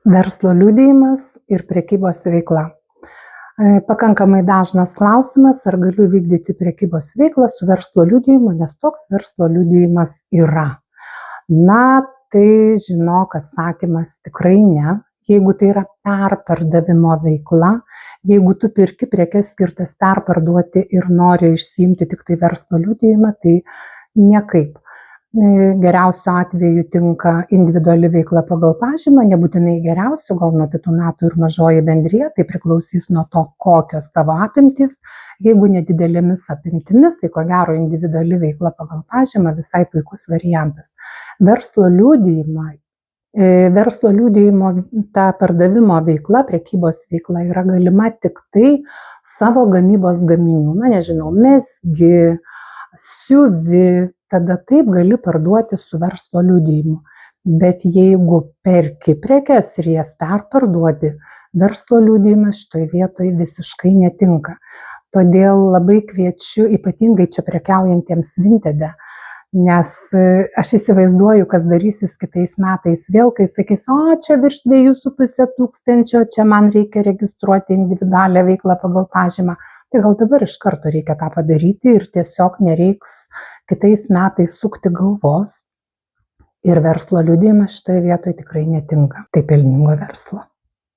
Verslo liudijimas ir prekybos veikla. Pakankamai dažnas klausimas, ar galiu vykdyti prekybos veiklą su verslo liudijimu, nes toks verslo liudijimas yra. Na, tai žinok, atsakymas tikrai ne. Jeigu tai yra perpardavimo veikla, jeigu tu pirki prekes skirtas perparduoti ir nori išsiimti tik tai verslo liudijimą, tai niekaip. Geriausiu atveju tinka individuali veikla pagal pažymą, nebūtinai geriausiu, gal nuo kitų metų ir mažoji bendrija, tai priklausys nuo to, kokios tavo apimtys. Jeigu nedidelėmis apimtimis, tai ko gero individuali veikla pagal pažymą visai puikus variantas. Verslo liudijimo ta pardavimo veikla, prekybos veikla yra galima tik tai savo gamybos gaminių, nežinau, mezgi, siuvi, tada taip gali parduoti su verslo liudijimu. Bet jeigu perki prekes ir jas perparduodi, verslo liudijimas šitoje vietoje visiškai netinka. Todėl labai kviečiu, ypatingai čia prekiaujantiems Vintede, nes aš įsivaizduoju, kas darysis kitais metais vėl, kai sakys, čia virš 2,5 tūkstančio, čia man reikia registruoti individualią veiklą pagal pažymą. Tai gal dabar iš karto reikia tą padaryti ir tiesiog nereiks kitais metais sukti galvos. Ir verslo liudijimas šitoje vietoje tikrai netinka. Tai pelningo verslo.